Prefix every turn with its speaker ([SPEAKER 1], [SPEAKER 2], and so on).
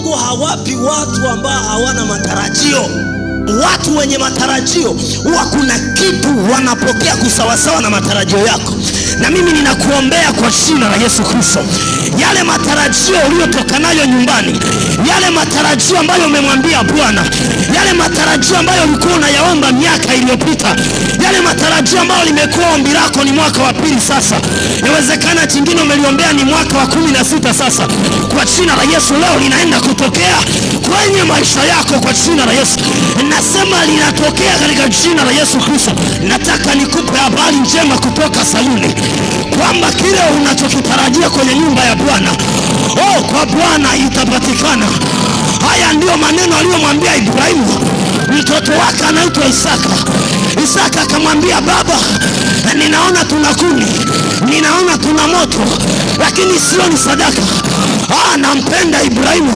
[SPEAKER 1] Mungu hawapi watu ambao hawana matarajio. Watu wenye matarajio huwa kuna kitu wanapokea kusawasawa na matarajio yako. Na mimi ninakuombea kwa jina la Yesu Kristo, yale matarajio uliyotoka nayo nyumbani, yale matarajio ambayo umemwambia Bwana, yale matarajio ambayo ulikuwa unayaomba miaka iliyopita, yale matarajio ambayo limekuwa ombi lako ni mwaka wa pili sasa, inawezekana jingine umeliombea ni mwaka wa 16 sasa, kwa jina la Yesu leo linaenda kutokea kwenye maisha yako kwa jina la Yesu. Nasema linatokea katika jina la Yesu Kristo. Nataka nikupe habari njema kutoka Sayuni, kwamba kile unachokitarajia kwenye nyumba ya Bwana, kwa Bwana itapatikana. Haya ndio maneno aliyomwambia Ibrahimu. Mtoto wake anaitwa Isaka. Isaka akamwambia, baba, ninaona tuna kuni, ninaona tuna moto, lakini sioni sadaka. Nampenda Ibrahimu.